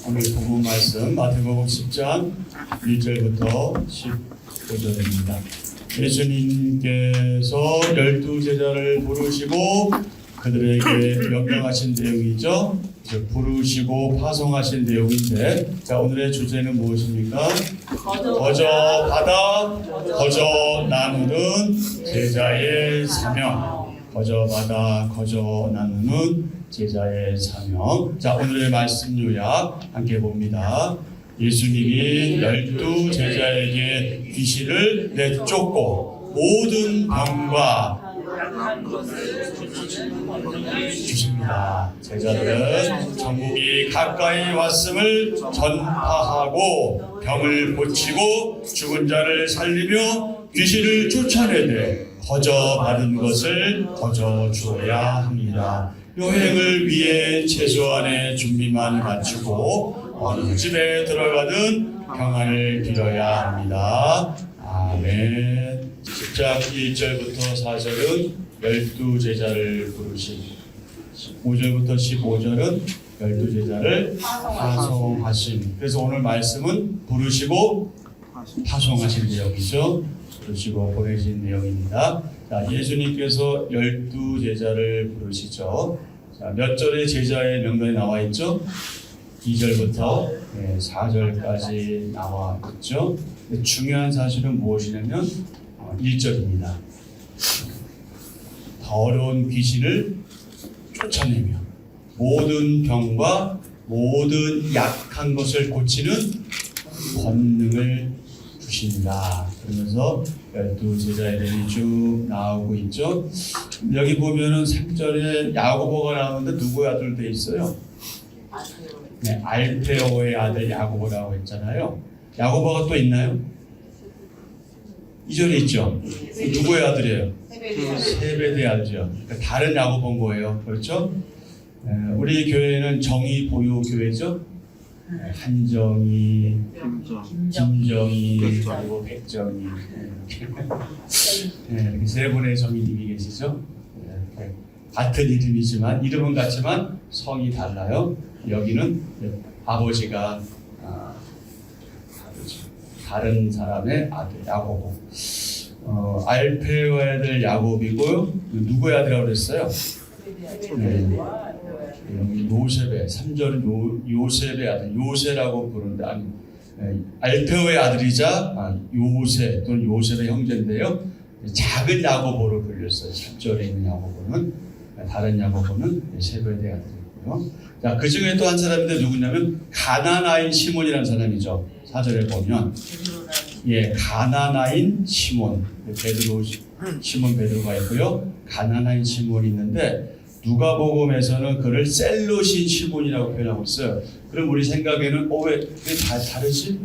오늘 본문 말씀 마태복음 10장 1절부터 15절입니다. 예수님께서 12제자를 부르시고 그들에게 명령하신 내용이죠. 부르시고 파송하신 내용인데, 자, 오늘의 주제는 무엇입니까? 거저 받아 거저 나누는 제자의 사명. 거저 받아 거저 나누는 제자의 사명. 자, 오늘의 말씀 요약 함께 봅니다. 예수님이 12 제자에게 귀신을 내쫓고 모든 병과 주십니다. 제자들은 전국이 가까이 왔음을 전파하고 병을 고치고 죽은 자를 살리며 귀신을 쫓아내되 거저 받은 것을 거저 주어야 합니다. 여행을 위해 최소한의 준비만 갖추고 어느 집에 들어가든 평안을 빌어야 합니다. 아멘. 10장 1절부터 4절은 12제자를 부르신, 5절부터 15절은 12제자를 파송하신. 그래서 오늘 말씀은 부르시고 파송하신 내용이죠. 부르시고 보내신 내용입니다. 자, 예수님께서 12제자를 부르시죠. 자, 몇 절의 제자의 명단이 나와 있죠? 2절부터 4절까지 나와 있죠. 중요한 사실은 무엇이냐면 1절입니다. 더러운 귀신을 쫓아내며 모든 병과 모든 약한 것을 고치는 권능을 주신다. 그러면서 12제자의 이름이 쭉 나오고 있죠. 여기 보면은 3절에 야고보가 나오는데 누구의 아들 돼 있어요? 네, 알페오의 아들 야고보라고 했잖아요. 야고보가 또 있나요? 2절에 있죠. 누구의 아들이에요? 세베대의 아들이죠. 그러니까 다른 야고보인 거예요. 그렇죠? 우리 교회는 정의 보유 교회죠. 한정희, 김정희, 그리고 백정희. 이렇게 세 분의 정의님이 계시죠. 같은 이름이지만 이름은 같지만 성이 달라요. 여기는 아버지가 다른 사람의 아들 야고보. 알페오의 아들 야곱이고 누구의 아들이라고 그랬어요? 여기 요셉의 3절은 요셉의 아들 요셉이라고 부르는데, 아니 알페오의 아들이자 요셉 또는 요셉의 형제인데요. 작은 야고보로 불렸어요. 3절에 있는 야고보는. 다른 야고보는 세베대의 아들이고요. 자, 그 중에 또 한 사람인데 누구냐면 가나나인 시몬이라는 사람이죠. 4절에 보면 가나나인 시몬, 베드로 시몬 베드로가 있고요. 가나나인 시몬이 있는데 누가복음에서는 그를 셀롯인 시몬이라고 표현하고 있어요. 그럼 우리 생각에는 왜 다르지?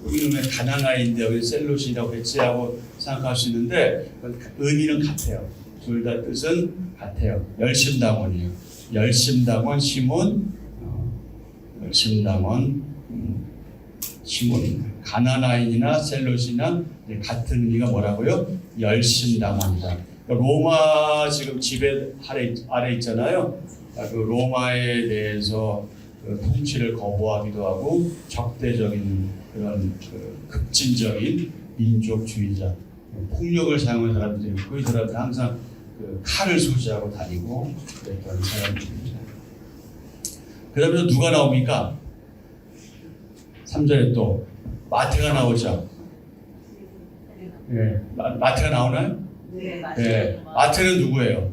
여기는 왜 가나나인데 여기 셀롯이라고 했지 하고 생각할 수 있는데 의미는 같아요. 둘 다 뜻은 같아요. 열심당원이에요. 열심당원 시몬, 열심당원 시몬. 가나나인이나 셀롯이나 같은 의미가 뭐라고요? 열심당원이다. 로마 지금 지배 아래 있잖아요. 그 로마에 대해서 그 통치를 거부하기도 하고 적대적인 그런 급진적인 민족주의자, 폭력을 사용하는 사람들이 있고, 이 사람들 항상 그 칼을 소지하고 다니고 그랬던 사람들입니다. 그 다음에 누가 나옵니까? 3절에 또 마태가 나오죠. 마태가 나오나요? 네. 마태는 누구예요?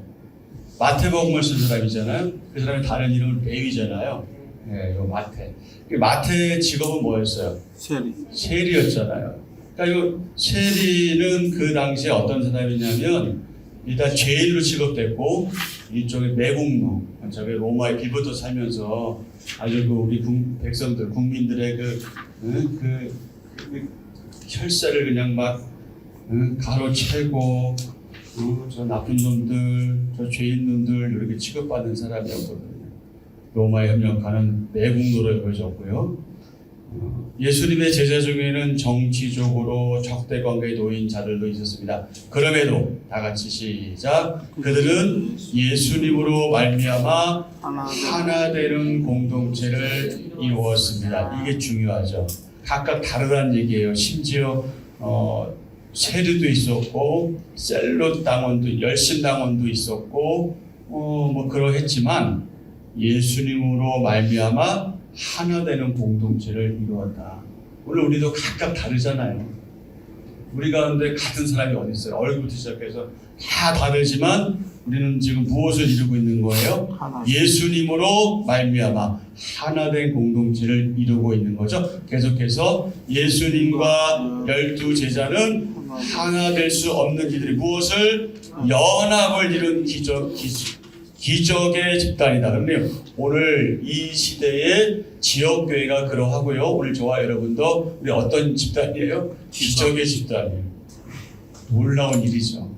마태복음을 쓴 사람이잖아요. 그 사람이 다른 이름은 레위잖아요. 요 마태. 마태의 직업은 뭐였어요? 세리였잖아요. 그러니까 이 세리는 그 당시에 어떤 사람이냐면 일단 죄인으로 취급됐고 이쪽에 매국노, 저기 로마에 빌부터 살면서 아주 그 우리 백성들, 국민들의 그 혈세를 그냥 막 가로채고 저 나쁜 놈들, 저 죄인 놈들 이렇게 취급받는 사람이었거든요. 로마에 협력하는 매국노로 여겨졌고요. 예수님의 제자 중에는 정치적으로 적대 관계에 놓인 자들도 있었습니다. 그럼에도 다 같이 시작. 그들은 예수님으로 말미암아 하나 되는 공동체를 이루었습니다. 이게 중요하죠. 각각 다르다는 얘기예요. 심지어 세류도 있었고 셀롯 당원도 열심 당원도 있었고 뭐 그러했지만 예수님으로 말미암아 하나 되는 공동체를 이루었다. 오늘 우리도 각각 다르잖아요. 우리 가운데 같은 사람이 어디 있어요? 얼굴부터 시작해서 다 다르지만 우리는 지금 무엇을 이루고 있는 거예요? 예수님으로 말미암아 하나 된 공동체를 이루고 있는 거죠. 계속해서 예수님과 12 제자는 하나 될 수 없는 이들이 무엇을? 연합을 이룬 기적의 집단이다. 그런데 오늘 이 시대의 지역교회가 그러하고요. 오늘 저와 여러분도 우리 어떤 집단이에요? 기적의 집단이에요. 놀라운 일이죠.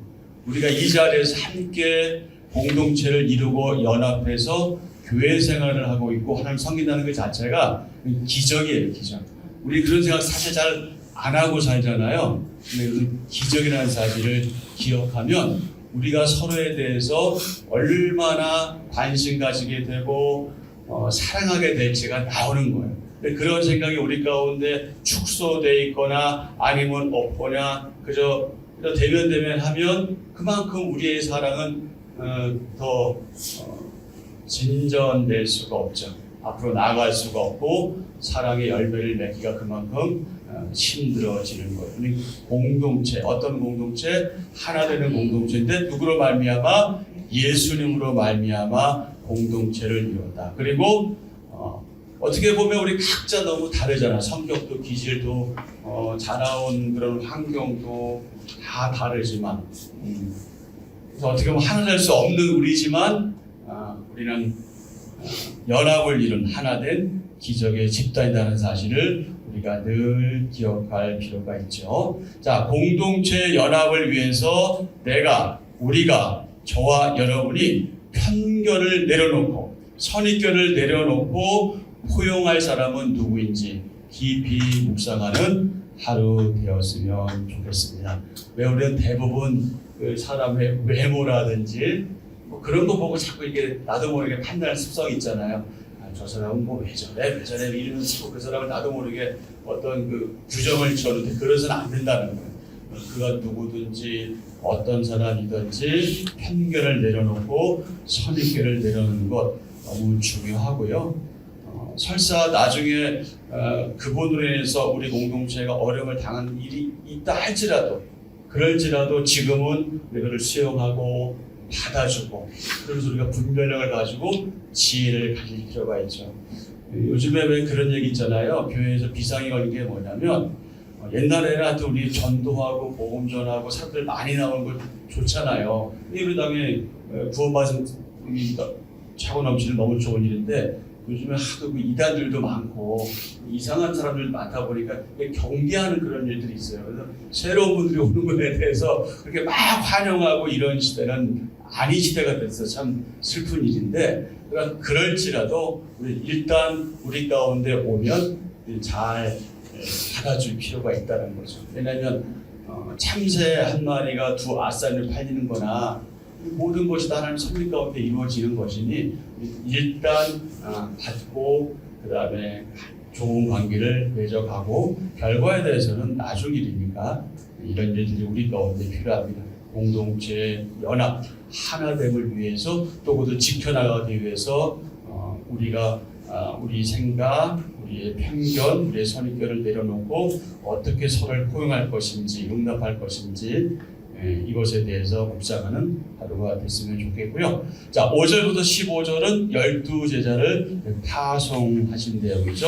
우리가 이 자리에서 함께 공동체를 이루고 연합해서 교회 생활을 하고 있고 하나님 섬긴다는 것 자체가 기적이에요. 기적. 우리 그런 생각 사실 잘 안 하고 살잖아요. 근데 그 기적이라는 사실을 기억하면 우리가 서로에 대해서 얼마나 관심 가지게 되고 사랑하게 될지가 나오는 거예요. 근데 그런 생각이 우리 가운데 축소되어 있거나 아니면 없거나 그저 대면 하면 그만큼 우리의 사랑은 더 진전될 수가 없죠. 앞으로 나아갈 수가 없고 사랑의 열매를 맺기가 그만큼 힘들어지는 거예요. 공동체, 어떤 공동체? 하나 되는 공동체인데 누구로 말미암아? 예수님으로 말미암아 공동체를 이뤘다. 그리고 어떻게 보면 우리 각자 너무 다르잖아. 성격도 기질도 자라온 그런 환경도 다 다르지만 그래서 어떻게 보면 하나 될 수 없는 우리지만 우리는 연합을 이룬 하나 된 기적의 집단이라는 사실을 우리가 늘 기억할 필요가 있죠. 자, 공동체 연합을 위해서 우리가 저와 여러분이 편견을 내려놓고 선입견을 내려놓고 포용할 사람은 누구인지 깊이 묵상하는 하루 되었으면 좋겠습니다. 왜 우리는 대부분 그 사람의 외모라든지 뭐 그런 거 보고 자꾸 이게 나도 모르게 판단할 습성이 있잖아요. 저 사람은 뭐 왜 저래 이러는 그 사람을 나도 모르게 어떤 그 규정을 지었는데 그래서는 안 된다는 거예요. 그가 누구든지 어떤 사람이든지 편견을 내려놓고 선입견을 내려놓는 것 너무 중요하고요. 설사 나중에 그분으로 인해서 우리 공동체가 어려움을 당한 일이 있다 할지라도 그럴지라도 지금은 그를 수용하고 받아주고 그래서 우리가 분별력을 가지고 지혜를 가질 필요가 있죠. 요즘에 왜 그런 얘기 있잖아요. 교회에서 비상이 걸린 게 뭐냐면 옛날에는 하여튼 우리 전도하고 복음 전하고 사람들 많이 나오는 걸 좋잖아요. 우리 당에 구원받은 차고 넘치는 너무 좋은 일인데 요즘에 하도 그 이단들도 많고 이상한 사람들 많다 보니까 경계하는 그런 일들이 있어요. 그래서 새로운 분들이 오는 것에 대해서 그렇게 막 환영하고 이런 시대는 아닌 시대가 돼서 참 슬픈 일인데 그러니까 그럴지라도 일단 우리 가운데 오면 잘 받아줄 필요가 있다는 거죠. 왜냐하면 참새 한 마리가 두 아싸를 팔리는 거나 모든 것이 다 하나님 섭리 가운데 이루어지는 것이니 일단 받고 그 다음에 좋은 관계를 맺어가고 결과에 대해서는 나중 일이니까 이런 일들이 우리 가운데 필요합니다. 공동체 연합 하나됨을 위해서 또 그것을 지켜나가기 위해서 우리가 우리 생각, 우리의 편견, 우리의 선입견을 내려놓고 어떻게 서로를 포용할 것인지 응답할 것인지 이것에 대해서 묵상하는 하루가 됐으면 좋겠고요. 자, 5절부터 15절은 12 제자를 파송하신 내용이죠.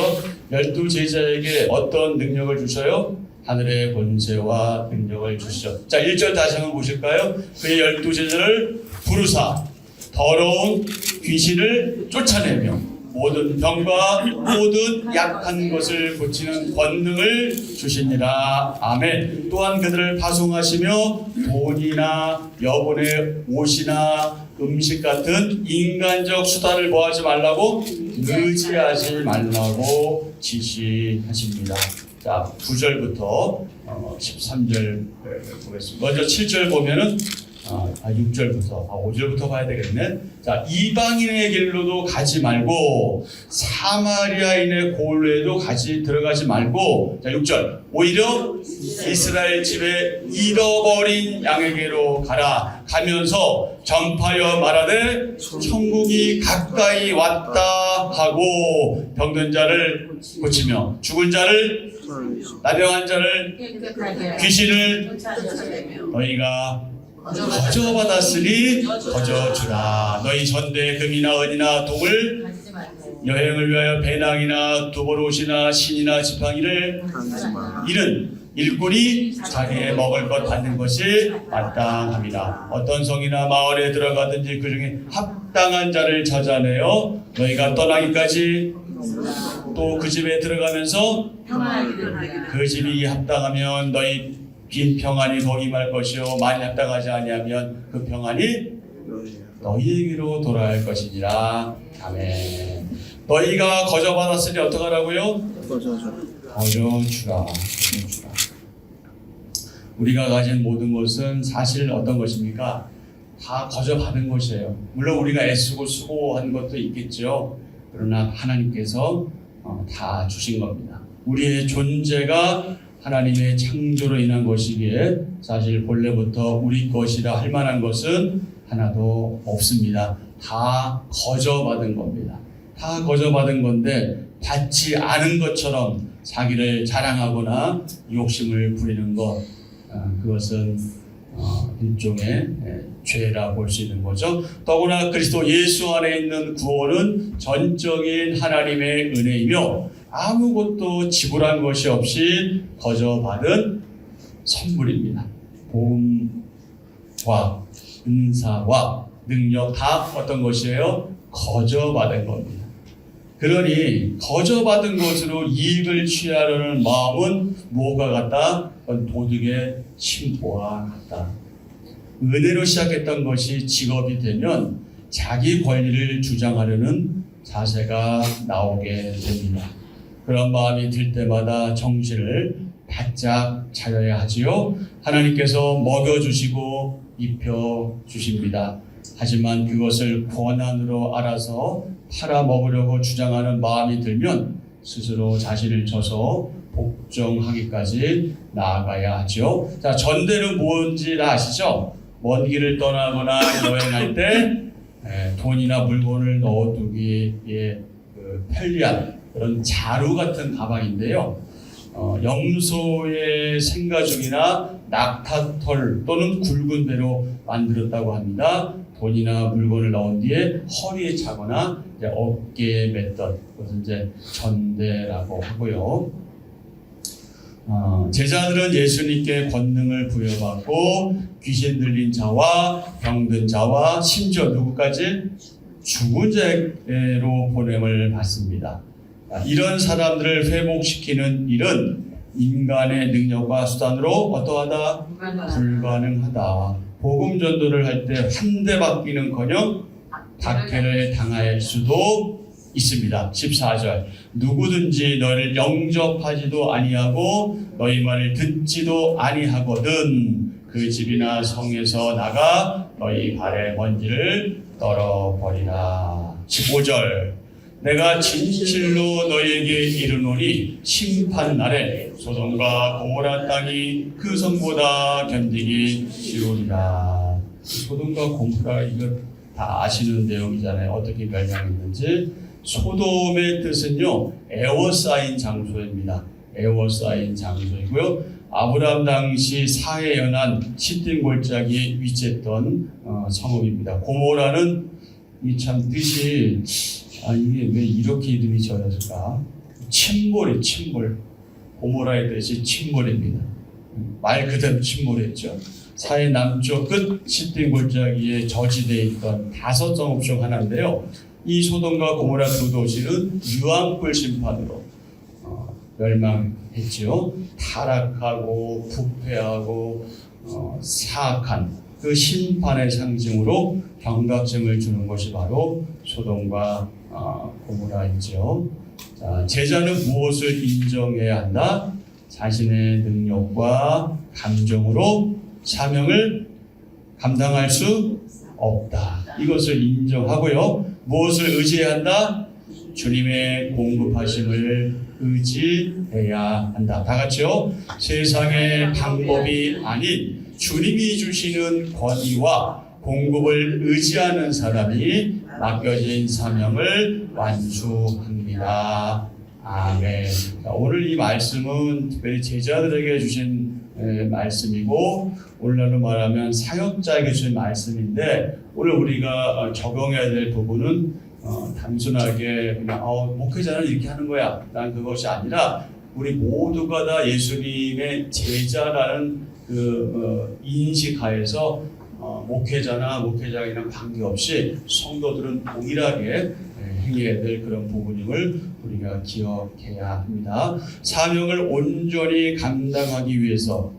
12 제자에게 어떤 능력을 주셔요? 하늘의 권세와 능력을 주시죠. 자, 1절 다시 한번 보실까요? 그의 12 제자를 부르사 더러운 귀신을 쫓아내며 모든 병과 모든 약한 것을 고치는 권능을 주시니라. 아멘. 또한 그들을 파송하시며 돈이나 여분의 옷이나 음식 같은 인간적 수단을 보하지 말라고 의지하지 말라고 지시하십니다. 자, 9절부터 13절 보겠습니다. 먼저 7절 보면은 6절부터 5절부터 봐야 되겠네. 자, 이방인의 길로도 가지 말고 사마리아인의 고을에도 들어가지 말고, 자 6절, 오히려 이스라엘 집에 잃어버린 양에게로 가면서 전파하여 말하되 천국이 가까이 왔다 하고 병든 자를 고치며 죽은 자를 나병한 자를 귀신을 너희가 거저받았으니 거저주라. 너희 전대 금이나 은이나 동을 여행을 위하여 배낭이나 두보롯이나 신이나 지팡이를 이는 일꾼이 자기의 먹을 것 받는 것이 마땅합니다. 어떤 성이나 마을에 들어가든지 그 중에 합당한 자를 찾아내어 너희가 떠나기까지 또 그 집에 들어가면서 그 집이 합당하면 너희 빈 평안이 더 임할 것이요 만일 합당하지 아니하면 그 평안이 너희에게로 돌아갈 것이니라. 아멘. 너희가 거저받았으니 어떡하라고요? 거저주라. 우리가 가진 모든 것은 사실 어떤 것입니까? 다 거저받은 것이에요. 물론 우리가 애쓰고 수고한 것도 있겠죠. 그러나 하나님께서 다 주신 겁니다. 우리의 존재가 하나님의 창조로 인한 것이기에 사실 본래부터 우리 것이라 할 만한 것은 하나도 없습니다. 다 거저받은 겁니다. 다 거저받은 건데 받지 않은 것처럼 자기를 자랑하거나 욕심을 부리는 것, 그것은 일종의 죄라 볼 수 있는 거죠. 더구나 그리스도 예수 안에 있는 구원은 전적인 하나님의 은혜이며 아무것도 지불한 것이 없이 거저받은 선물입니다. 복음과 은사와 능력 다 어떤 것이에요? 거저받은 겁니다. 그러니 거저받은 것으로 이익을 취하려는 마음은 뭐가 같다? 도둑의 심보와 같다. 은혜로 시작했던 것이 직업이 되면 자기 권리를 주장하려는 자세가 나오게 됩니다. 그런 마음이 들 때마다 정신을 바짝 차려야 하지요. 하나님께서 먹여주시고 입혀주십니다. 하지만 그것을 권한으로 알아서 팔아먹으려고 주장하는 마음이 들면 스스로 자신을 쳐서 복종하기까지 나아가야 하죠. 자, 전대는 뭔지 다 아시죠? 먼 길을 떠나거나 여행할 때 돈이나 물건을 넣어두기에 편리한 그런 자루 같은 가방인데요. 염소의 생가죽이나 낙타털 또는 굵은 배로 만들었다고 합니다. 돈이나 물건을 넣은 뒤에 허리에 차거나 이제 어깨에 맸던 그것은 이제 전대라고 하고요. 제자들은 예수님께 권능을 부여받고 귀신 들린 자와 병든 자와 심지어 누구까지? 죽은 자로 보냄을 받습니다. 이런 사람들을 회복시키는 일은 인간의 능력과 수단으로 어떠하다? 불가능하다. 복음 전도를 할 때 한 대 받기는커녕 박해를 당할 수도 있습니다. 14절, 누구든지 너를 영접하지도 아니하고 너희 말을 듣지도 아니하거든 그 집이나 성에서 나가 너희 발에 먼지를 떨어버리라. 15절, 내가 진실로 너희에게 이르노니 심판날에 소돔과 고모라 땅이 그 성보다 견디기 쉬우리라. 소돔과 고모라 이거 다 아시는 내용이잖아요. 어떻게 멸망했는지. 소돔의 뜻은요, 에워싸인 장소입니다. 에워싸인 장소이고요. 아브라함 당시 사해 연안 시딤 골짜기에 위치했던 성읍입니다. 고모라는 이 참 뜻이 이게 왜 이렇게 이름이 지어졌을까? 침몰이 침몰. 고모라의 뜻이 침몰입니다. 말 그대로 침몰했죠. 사해 남쪽 끝 시딤 골짜기에 저지되어 있던 5성읍 중 하나인데요. 이 소돔과 고모라 두 도시는 유황불 심판으로 멸망했죠. 타락하고 부패하고 사악한 그 심판의 상징으로 경각심을 주는 것이 바로 소돔과 고모라이죠. 자, 제자는 무엇을 인정해야 한다? 자신의 능력과 감정으로 사명을 감당할 수 없다. 이것을 인정하고요. 무엇을 의지해야 한다? 주님의 공급하심을 의지해야 한다. 다 같이요. 세상의 방법이 아닌 주님이 주시는 권위와 공급을 의지하는 사람이 맡겨진 사명을 완수합니다. 아멘. 오늘 이 말씀은 특별히 제자들에게 주신 말씀이고, 오늘날로 말하면 사역자에게 주신 말씀인데, 오늘 우리가 적용해야 될 부분은 단순하게 그냥 목회자는 이렇게 하는 거야 라는 그것이 아니라, 우리 모두가 다 예수님의 제자라는 그 인식하에서 목회자나 목회자에는 관계없이 성도들은 동일하게 행해야 될 그런 부분임을 우리가 기억해야 합니다. 사명을 온전히 감당하기 위해서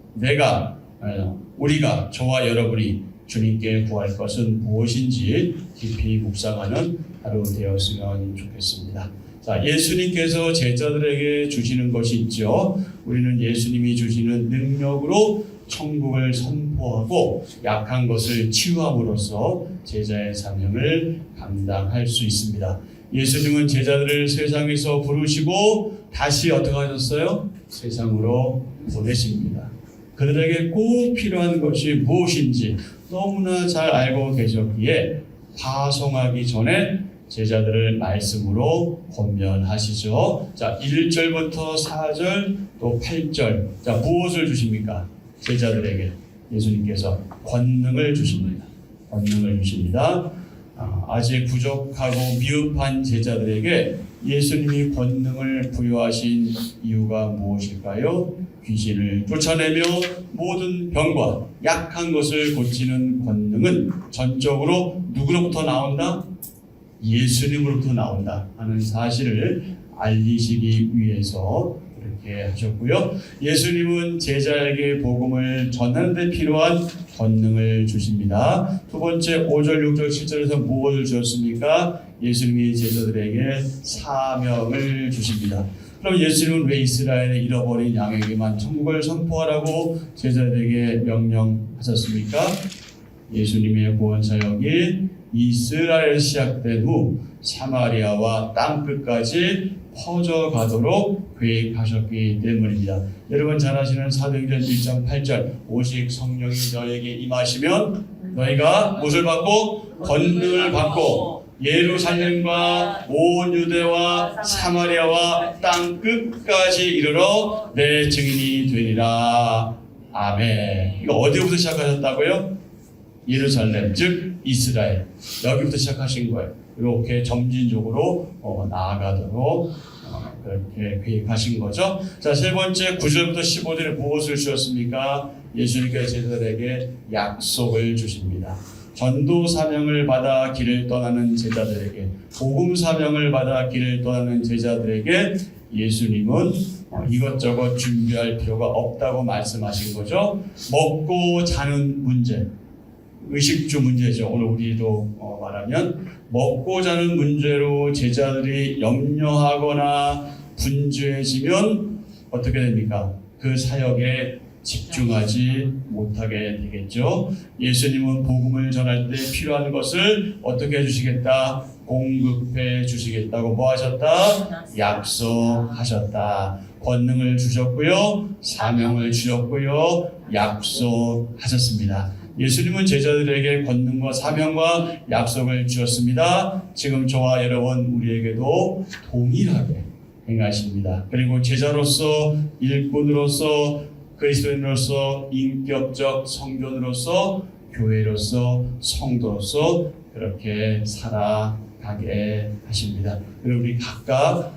우리가 저와 여러분이 주님께 구할 것은 무엇인지 깊이 묵상하는 하루 되었으면 좋겠습니다. 자, 예수님께서 제자들에게 주시는 것이 있죠. 우리는 예수님이 주시는 능력으로 천국을 선포하고 약한 것을 치유함으로써 제자의 사명을 감당할 수 있습니다. 예수님은 제자들을 세상에서 부르시고 다시 어떻게 하셨어요? 세상으로 보내십니다. 그들에게 꼭 필요한 것이 무엇인지 너무나 잘 알고 계셨기에 파송하기 전에 제자들을 말씀으로 권면하시죠. 자, 1절부터 4절 또 8절. 자, 무엇을 주십니까? 제자들에게 예수님께서 권능을 주십니다. 권능을 주십니다. 아직 부족하고 미흡한 제자들에게 예수님이 권능을 부여하신 이유가 무엇일까요? 귀신을 쫓아내며 모든 병과 약한 것을 고치는 권능은 전적으로 누구로부터 나온다? 예수님으로부터 나온다 하는 사실을 알리시기 위해서 그렇게 하셨고요. 예수님은 제자에게 복음을 전하는 데 필요한 권능을 주십니다. 두 번째 5절, 6절, 7절에서 무엇을 주셨습니까? 예수님이 제자들에게 사명을 주십니다. 그럼 예수님은 왜 이스라엘의 잃어버린 양에게만 천국을 선포하라고 제자들에게 명령하셨습니까? 예수님의 구원 사역이 이스라엘 시작된 후 사마리아와 땅끝까지 퍼져가도록 계획하셨기 때문입니다. 여러분 잘 아시는 사도행전 1장 8절 오직 성령이 너에게 임하시면 너희가 무엇을 받고? 권능을 받고 예루살렘과 온 유대와 사마리아와 땅 끝까지 이르러 내 증인이 되리라. 아멘. 이거 어디부터 시작하셨다고요? 예루살렘, 즉 이스라엘. 여기부터 시작하신 거예요. 이렇게 점진적으로 나아가도록 그렇게 계획하신 거죠. 자, 세 번째 9절부터 15절에 무엇을 주셨습니까? 예수님께서 제자들에게 약속을 주십니다. 전도 사명을 받아 길을 떠나는 제자들에게, 복음 사명을 받아 길을 떠나는 제자들에게 예수님은 이것저것 준비할 필요가 없다고 말씀하신 거죠. 먹고 자는 문제, 의식주 문제죠. 오늘 우리도 말하면 먹고 자는 문제로 제자들이 염려하거나 분주해지면 어떻게 됩니까? 그 사역에 집중하지 못하게 되겠죠. 예수님은 복음을 전할 때 필요한 것을 어떻게 해주시겠다? 공급해 주시겠다고 뭐 하셨다? 약속하셨다. 권능을 주셨고요. 사명을 주셨고요. 약속하셨습니다. 예수님은 제자들에게 권능과 사명과 약속을 주셨습니다. 지금 저와 여러분 우리에게도 동일하게 행하십니다. 그리고 제자로서, 일꾼으로서, 그리스도인으로서, 인격적 성전으로서, 교회로서, 성도로서 그렇게 살아가게 하십니다. 그리고 우리 각각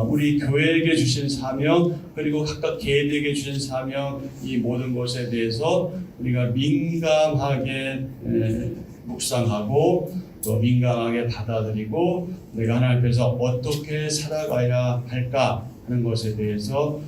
우리 교회에게 주신 사명, 그리고 각각 개인에게 주신 사명, 이 모든 것에 대해서 우리가 민감하게 묵상하고 또 민감하게 받아들이고 내가 하나님 앞에서 어떻게 살아가야 할까 하는 것에 대해서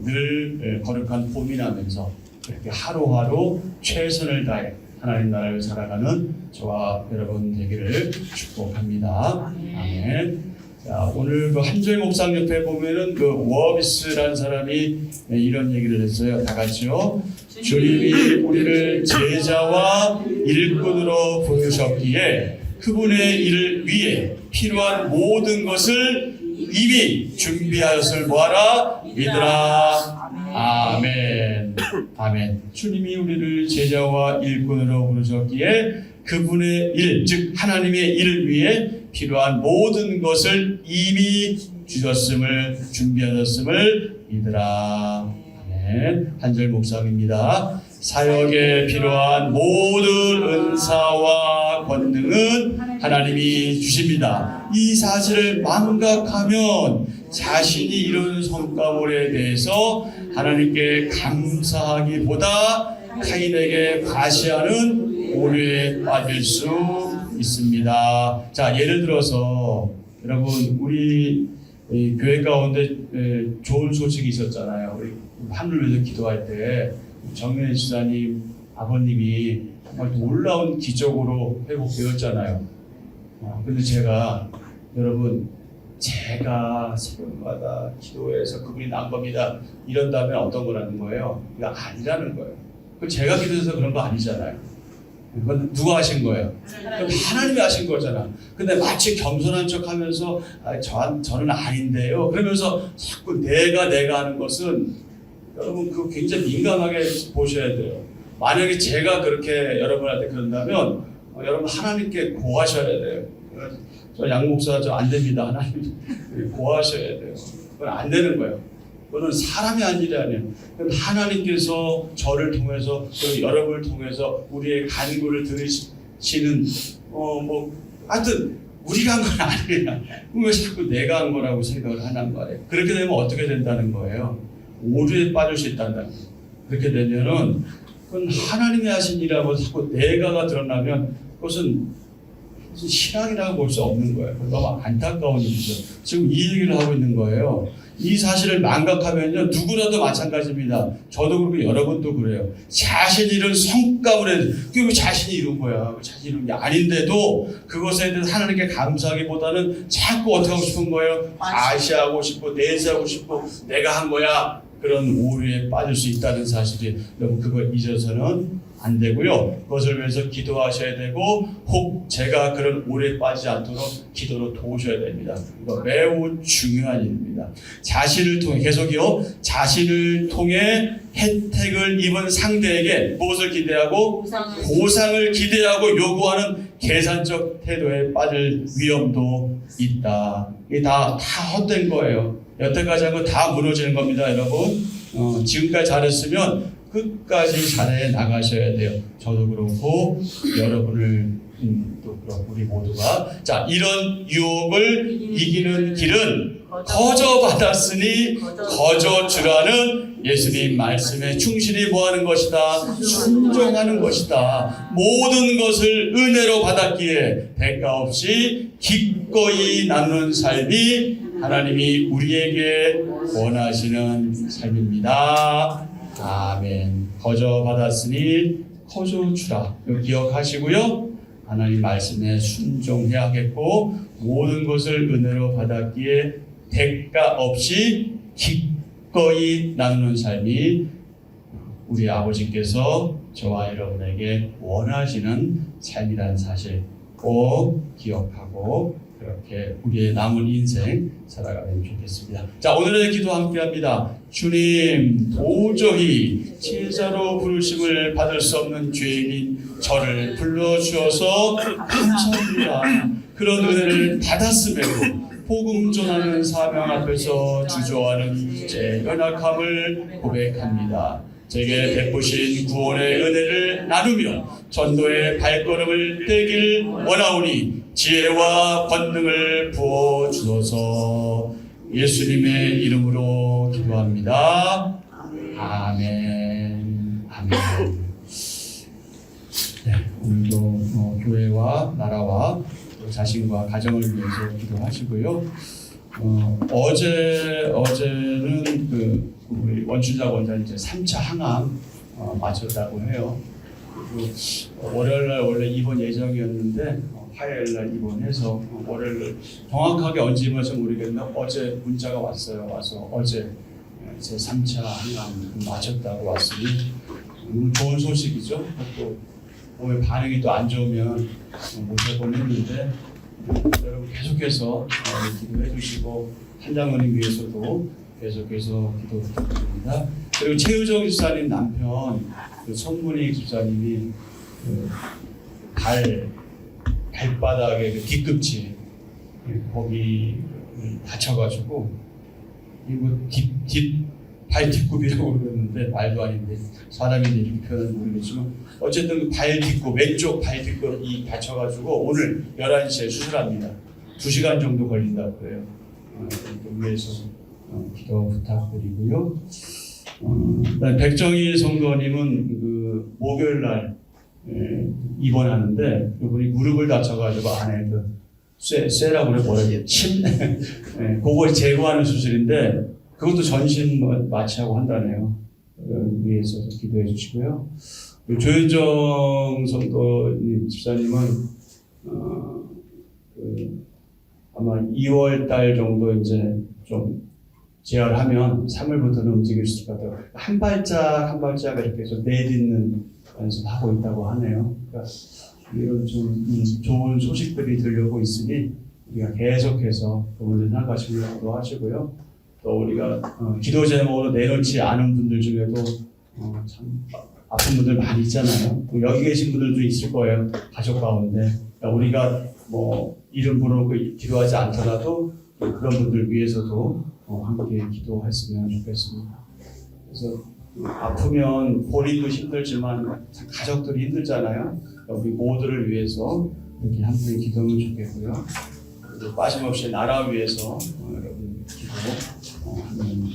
늘 거룩한 고민하면서 그렇게 하루하루 최선을 다해 하나님 나라를 살아가는 저와 여러분 되기를 축복합니다. 아멘. 자, 오늘 그 한조희 목상 옆에 보면은 그 워비스라는 사람이 이런 얘기를 했어요. 다 같이요. 주님이 우리를 제자와 일꾼으로 부르셨기에 그분의 일을 위해 필요한 모든 것을 이미 준비하였을 뭐하라? 믿으라. 아멘. 아멘. 주님이 우리를 제자와 일꾼으로 부르셨기에 그분의 일, 즉 하나님의 일을 위해 필요한 모든 것을 이미 주셨음을 준비하셨음을 믿으라. 아멘. 한절 목사입니다. 사역에 필요한 모든 은사와 권능은 하나님이 주십니다. 이 사실을 망각하면 자신이 이룬 성과물에 대해서 하나님께 감사하기보다 타인에게 과시하는 오류에 빠질 수 있습니다. 자, 예를 들어서 여러분 우리 교회 가운데 좋은 소식이 있었잖아요. 우리 하늘에서 기도할 때 정면희 지사님 아버님이 정말 놀라운 기적으로 회복되었잖아요. 근데 제가 여러분 제가 새벽마다 기도해서 그분이 난 겁니다 이런다면 어떤 거라는 거예요? 그게 아니라는 거예요. 제가 기도해서 그런 거 아니잖아요. 그건 누가 하신 거예요? 하나님이 하신 거잖아. 근데 마치 겸손한 척 하면서 저는 아닌데요 그러면서 자꾸 내가 하는 것은 여러분 그거 굉장히 민감하게 보셔야 돼요. 만약에 제가 그렇게 여러분한테 그런다면 여러분 하나님께 고하셔야 돼요. 저 양 목사 저 안 됩니다. 하나님 고하셔야 돼요. 그건 안 되는 거예요. 그거는 사람이 한 일이 아니에요. 하나님께서 저를 통해서 또 여러분을 통해서 우리의 간구를 들으시는 하여튼 우리가 한 건 아니에요. 왜 자꾸 내가 한 거라고 생각을 하는 거예요. 그렇게 되면 어떻게 된다는 거예요? 오류에 빠질 수 있다는 거예요. 그렇게 되면은 그건 하나님이 하신 일이라고 자꾸 내가가 드러나면 그것은 신앙이라고 볼 수 없는 거예요. 너무 안타까운 일이죠. 지금 이 얘기를 하고 있는 거예요. 이 사실을 망각하면요 누구라도 마찬가지입니다. 저도 그렇고 여러분도 그래요. 자신이 이룬 성과물에 그게 왜 자신이 이룬 거야? 자신이 이룬 게 아닌데도 그것에 대해서 하나님께 감사하기보다는 자꾸 어떻게 하고 싶은 거예요? 아시하고 싶고 내세하고 싶고 내가 한 거야. 그런 오류에 빠질 수 있다는 사실이 여러분 그걸 잊어서는 안 되고요. 그것을 위해서 기도하셔야 되고 혹 제가 그런 오류에 빠지지 않도록 기도로 도우셔야 됩니다. 이거 매우 중요한 일입니다. 자신을 통해 계속이요. 자신을 통해 혜택을 입은 상대에게 무엇을 기대하고 보상을 기대하고 요구하는 계산적 태도에 빠질 위험도 있다. 이게 다 헛된 거예요. 여태까지 한 거 다 무너지는 겁니다, 여러분. 지금까지 잘했으면 끝까지 잘해 나가셔야 돼요. 저도 그렇고 여러분을 또 그렇고 우리 모두가 자 이런 유혹을 이기는 길은 거저 받았으니 거저 주라는 예수님 말씀에 충실히 뭐하는 것이다? 순종하는 것이다. 모든 것을 은혜로 받았기에 대가 없이 기꺼이 나누는 삶이 하나님이 우리에게 원하시는 삶입니다. 아멘. 거저 받았으니 거저 주라. 이거 기억하시고요. 하나님 말씀에 순종해야겠고 모든 것을 은혜로 받았기에 대가 없이 기꺼이 나누는 삶이 우리 아버지께서 저와 여러분에게 원하시는 삶이라는 사실 꼭 기억하고 그렇게 우리의 남은 인생 살아가면 좋겠습니다. 자, 오늘의 기도 함께합니다. 주님, 도저히 제자로 부르심을 받을 수 없는 죄인인 저를 불러주어서 감사합니다. 그런 은혜를 받았음에도 복음 전하는 사명 앞에서 주저하는 제 연약함을 고백합니다. 제게 베푸신 구원의 은혜를 나누며 전도의 발걸음을 떼길 원하오니 지혜와 권능을 부어 주소서. 예수님의 이름으로 기도합니다. 아멘. 아멘. 네, 오늘도 교회 교회와 나라와 또 자신과 가정을 위해서 기도하시고요. 어제는 그 우리 원춘자 원장님 이제 3차 항암 마쳤다고 해요. 그리고 월요일날 원래 입원 예정이었는데 화요일날 입원해서 월요일 정확하게 언제 입원해서 모르겠는데 어제 문자가 왔어요. 와서 어제 제 3차 항암 마쳤다고 왔으니 너무 좋은 소식이죠. 또 몸의 반응이 또 안 좋으면 모셔보는 했는데 여러분 계속해서 기도해 주시고 한장로님 위해서도 계속해서 기도 부탁드립니다. 그리고 최유정 집사님 남편 그 손문희 집사님이 그 발바닥에 그 뒤꿈치 거기 다쳐가지고 이거 발 뒷굽이라고 그러는데 말도 아닌데 사람이 이렇게 표현하는지 모르겠지만 어쨌든 그 발 뒷굽 왼쪽 발 뒷굽이 다쳐가지고 오늘 11시에 수술합니다. 2시간 정도 걸린다고 그래요. 위해서 기도 부탁드리고요. 백정희 성도님은 그 목요일 날 입원하는데 그분이 무릎을 다쳐가지고 안에 그 쇠라고 그래 뭐라 해야 침 그걸 제거하는 수술인데 그것도 전신 마취하고 한다네요. 위해서 기도해 주시고요. 조현정 성도님 집사님은 아마 2월 달 정도 이제 좀 재활하면 3월부터는 움직일 수 있을 것 같아요. 한 발짝 이렇게 좀 내딛는 연습하고 있다고 하네요. 그러니까 이런 좀 좋은 소식들이 들려오고 있으니 우리가 계속해서 그분들 생각하시면 기도하시고요. 또 우리가 기도 제목으로 내놓지 않은 분들 중에도 참 아픈 분들 많이 있잖아요. 여기 계신 분들도 있을 거예요. 가족 가운데. 그러니까 우리가 뭐 이름 부르고 기도하지 않더라도 그런 분들 위해서도 함께 기도했으면 좋겠습니다. 그래서 아프면 본인도 힘들지만 가족들이 힘들잖아요. 우리 모두를 위해서 이렇게 함께 기도하면 좋겠고요. 그리고 빠짐없이 나라 위해서 여러분 기도하면